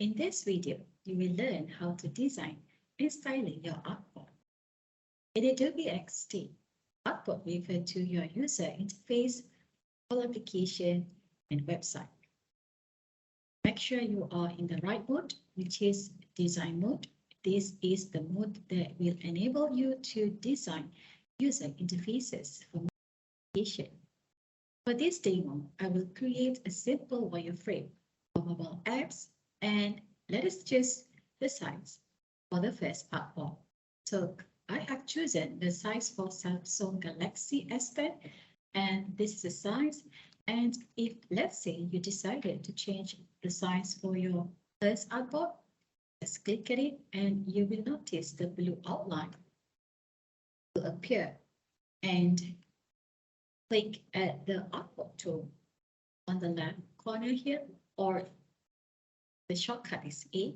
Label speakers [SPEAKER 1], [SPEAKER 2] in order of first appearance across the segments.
[SPEAKER 1] In this video, you will learn how to design and style your artboard. In Adobe XD, artboard refers to your user interface, whole application, and website. Make sure you are in the right mode, which is design mode. This is the mode that will enable you to design user interfaces for application. For this demo, I will create a simple wireframe for mobile apps, and let us choose the size for the first artboard. So I have chosen the size for Samsung Galaxy S10, and this is the size. And if, let's say, you decided to change the size for your first artboard, just click at it and you will notice the blue outline will appear, and click at the artboard tool on the left corner here, or the shortcut is A.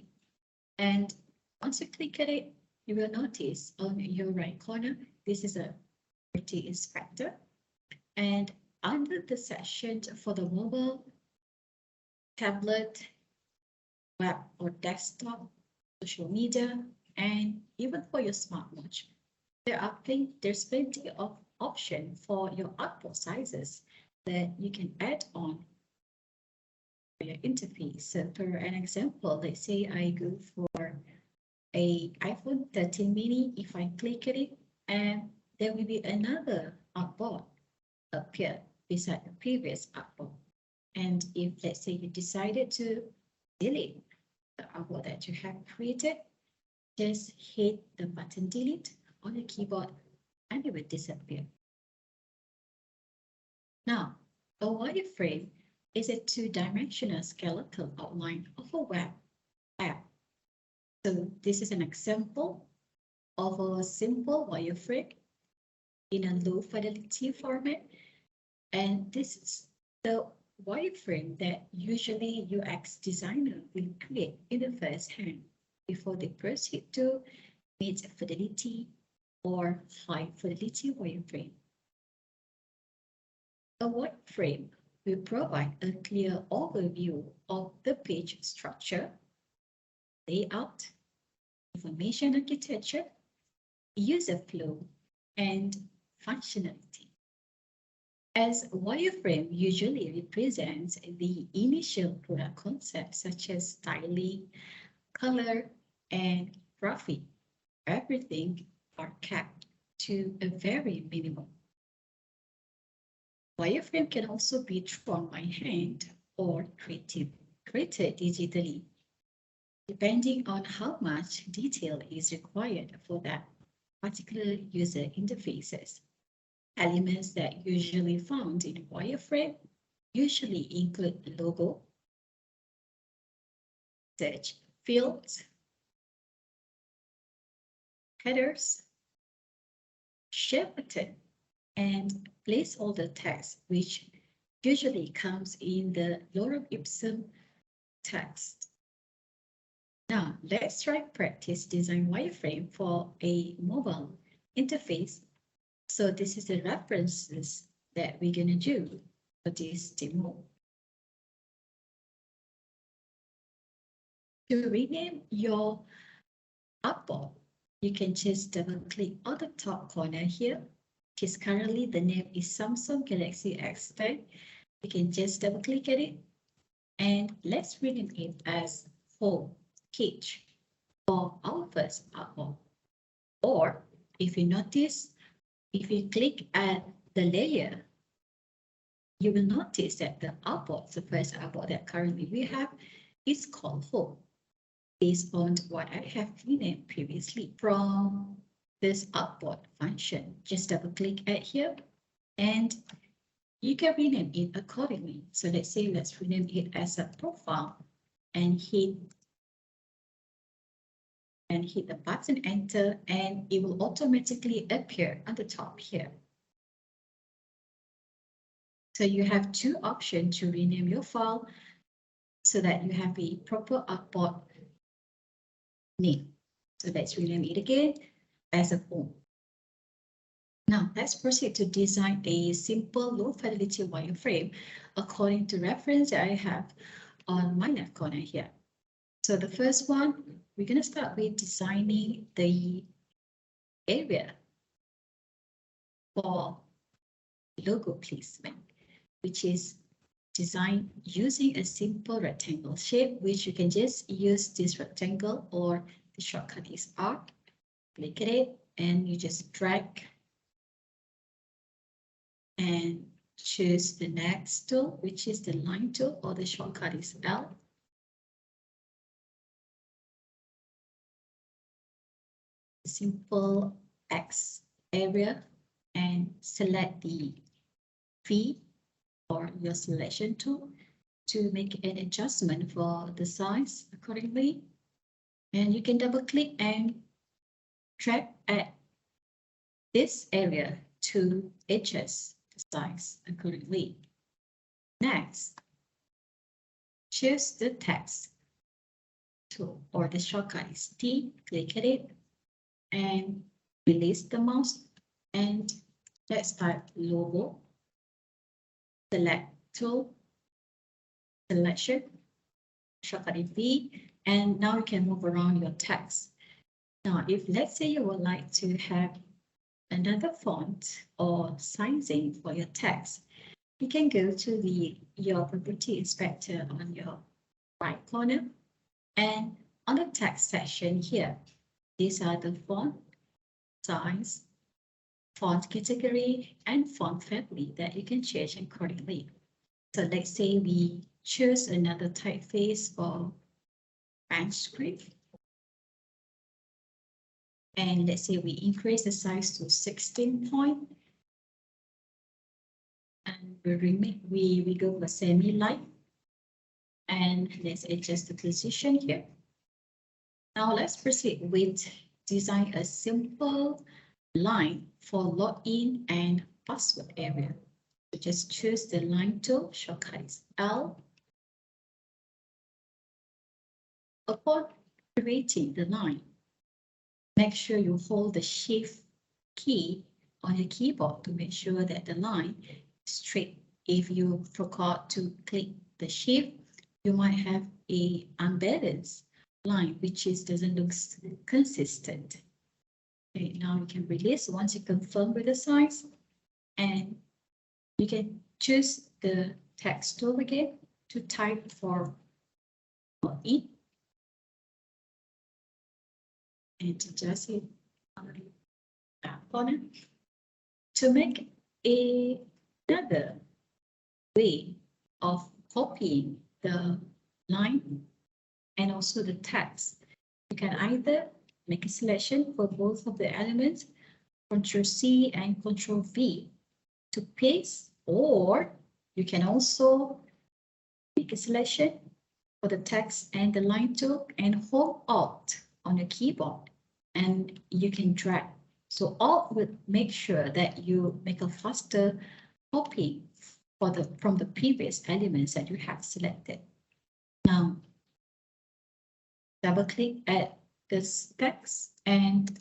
[SPEAKER 1] And once you click at it, you will notice on your right corner, this is a property inspector. And under the section for the mobile, tablet, web or desktop, social media, and even for your smartwatch, there's plenty of option for your artboard sizes that you can add on your interface. So for an example, let's say I go for a iPhone 13 mini. If I click at it, and there will be another artboard appear beside the previous artboard. And if, let's say, you decided to delete the artboard that you have created, just hit the button delete on the keyboard and it will disappear. Now, a wireframe is a two-dimensional skeletal outline of a web app. So this is an example of a simple wireframe in a low fidelity format. And this is the wireframe that usually UX designer will create in the first hand before they proceed to mid fidelity or high fidelity wireframe. A wireframe will provide a clear overview of the page structure, layout, information architecture, user flow, and functionality. As wireframe usually represents the initial product concept such as styling, color, and graphic, everything are kept to a very minimum. Wireframe can also be drawn by hand or created digitally, depending on how much detail is required for that particular user interfaces. Elements that usually found in wireframe usually include logo, search fields, headers, share button, and placeholder text, which usually comes in the lorem ipsum text. Now, let's try practice design wireframe for a mobile interface. So this is the references that we're going to do for this demo. To rename your artboard, you can just double click on the top corner here, because currently the name is Samsung Galaxy S10. You can just double click at it and let's rename it as Home Cage for our first artboard. Or if you notice, if you click at the layer, you will notice that the artboard, the first artboard that currently we have, is called Home, based on what I have renamed previously from this artboard function. Just double click at here and you can rename it accordingly. So let's say let's rename it as a profile and hit the button enter, and it will automatically appear on the top here. So you have two options to rename your file so that you have a proper artboard name. So let's rename it again as a Home. Now let's proceed to design a simple low fidelity wireframe according to reference that I have on my left corner here. So the first one, we're going to start with designing the area for logo placement, which is designed using a simple rectangle shape, which you can just use this rectangle, or the shortcut is R. Click it and you just drag and choose the next tool, which is the line tool, or the shortcut is L. Simple X area and select the V or your selection tool to make an adjustment for the size accordingly. And you can double click and drag at this area to adjust the size accordingly. Next, choose the text tool, or the shortcut is T. Click at it and release the mouse, and let's type logo. Select tool, selection, shortcut is V, and now you can move around your text. Now, if let's say you would like to have another font or sizing for your text, you can go to your property inspector on your right corner, and on the text section here, these are the font size, font category, and font family that you can change accordingly. So let's say we choose another typeface for Sanskrit. And let's say we increase the size to 16 point. And we go for semi-line. And let's adjust the position here. Now let's proceed with design a simple line for login and password area. So just choose the line tool, shortcut is L. Upon creating the line, make sure you hold the Shift key on your keyboard to make sure that the line is straight. If you forgot to click the Shift, you might have a unbalanced line, which doesn't look consistent. Okay, now you can release once you confirm with the size, and you can choose the text tool again to type for login and adjust it on the back corner. To make another way of copying the line and also the text, you can either make a selection for both of the elements, Ctrl+C and Ctrl+V to paste, or you can also make a selection for the text and the line tool and hold Alt on your keyboard, and you can drag. So Alt would make sure that you make a faster copy from the previous elements that you have selected. Now, double click at this text and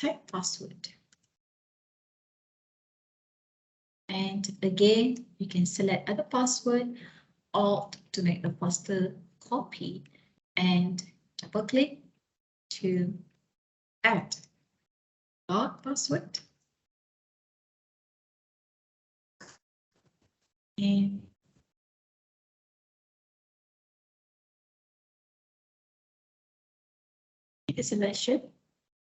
[SPEAKER 1] type password. And again, you can select other password, Alt to make a faster copy, and double click to add password. And make a selection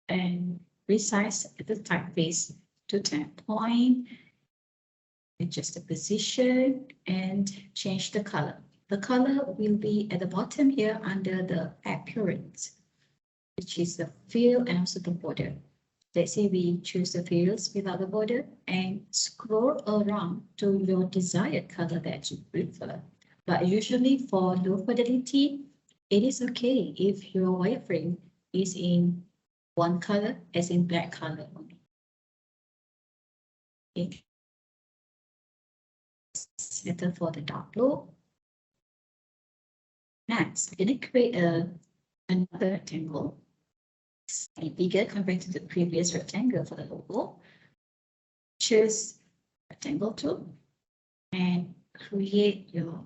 [SPEAKER 1] and resize the typeface to 10 point. Adjust the position and change the color. The color will be at the bottom here under the appearance, which is the fill and also the border. Let's say we choose the fields without the border and scroll around to your desired color that you prefer. But usually for low fidelity, it is okay if your wireframe is in one color, as in black color only. Okay. Settle for the dark blue. Next, we're going to create another rectangle, slightly bigger compared to the previous rectangle for the logo. Choose rectangle tool and create your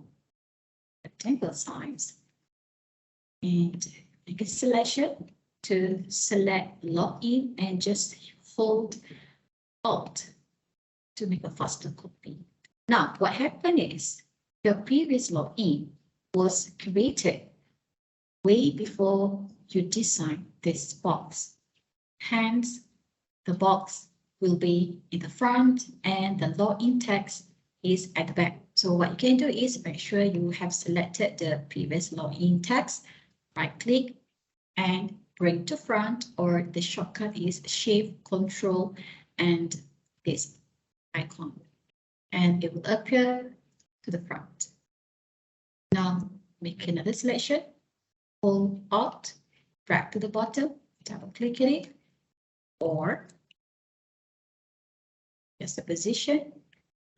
[SPEAKER 1] rectangle size. and make a selection to select login and just hold Alt to make a faster copy. Now, what happened is your previous login was created way before you design this box. Hence, the box will be in the front and the login text is at the back. So what you can do is make sure you have selected the previous login text, right click and bring to front, or the shortcut is Shift, Control, and this icon, and it will appear to the front. Now make another selection, hold Alt, drag to the bottom, double click on it, or just the position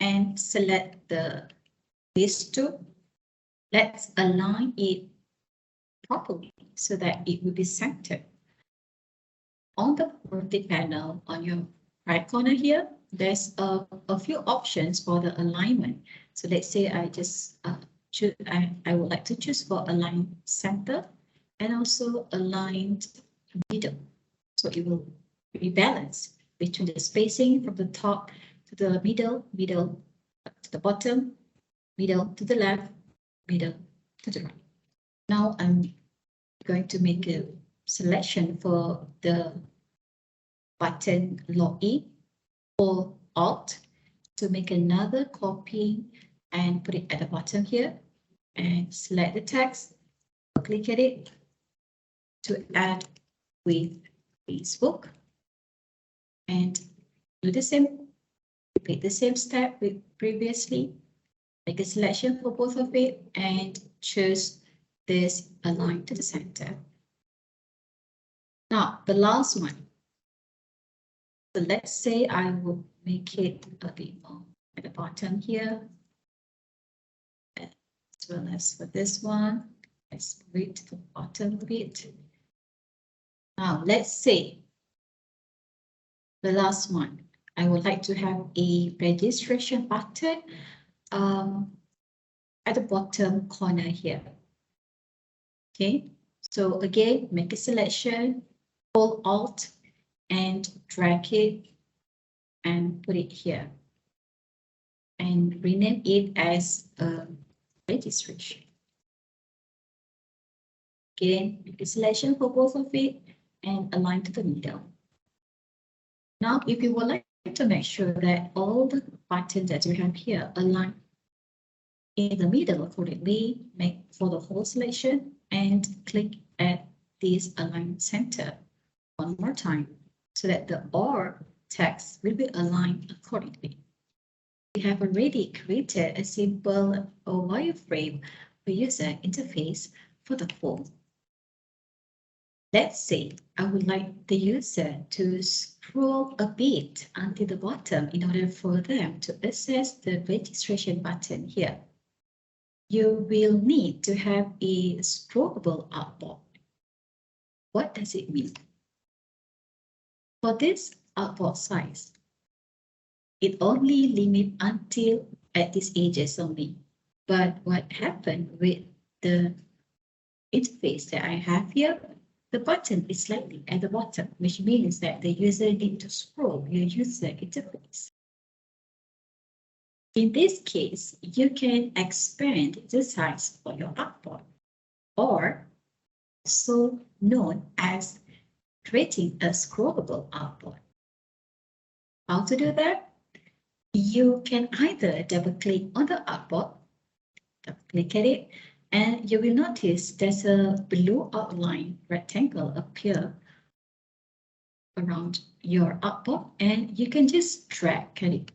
[SPEAKER 1] and select these two. Let's align it properly so that it will be centered. On the property panel on your right corner here, there's a few options for the alignment. So let's say I just choose, I would like to choose for align center and also aligned middle. So it will be balanced between the spacing from the top to the middle, middle to the bottom, middle to the left, middle to the right. Now I'm going to make a selection for the button login, or Alt to make another copy and put it at the bottom here, and select the text, click at it to add with Facebook, and do the same, repeat the same step with previously, make a selection for both of it and choose this align to the center. Now the last one. So let's say I will make it a bit more at the bottom here, as well as for this one. Let's move it to the bottom a bit. Now let's say the last one. I would like to have a registration button at the bottom corner here. Okay, so again, make a selection, hold Alt and drag it and put it here and rename it as registration. Again, make a selection for both of it and align to the middle. Now, if you would like to make sure that all the buttons that you have here align in the middle accordingly, make for the whole selection and click at this align center one more time so that the OR text will be aligned accordingly. We have already created a simple wireframe for user interface for the form. Let's say I would like the user to scroll a bit until the bottom in order for them to access the registration button here. You will need to have a scrollable artboard. What does it mean? For this artboard size, it only limits until at these edges only. But what happened with the interface that I have here, the button is slightly at the bottom, which means that the user needs to scroll your user interface. In this case, you can expand the size for your artboard, or also known as creating a scrollable artboard. How to do that? You can either double-click on the artboard, double-click at it, and you will notice there's a blue outline rectangle appear around your artboard, and you can just drag at it.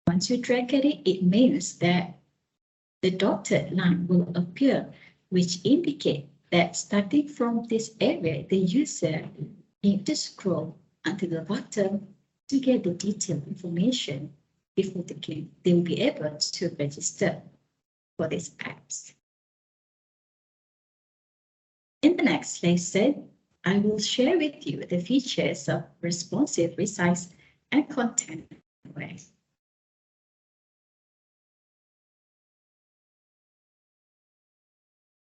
[SPEAKER 1] Once you drag at it, it means that the dotted line will appear, which indicate that starting from this area, the user needs to scroll until the bottom to get the detailed information before they will be able to register for these apps. In the next lesson, I will share with you the features of responsive, resize, and content aware.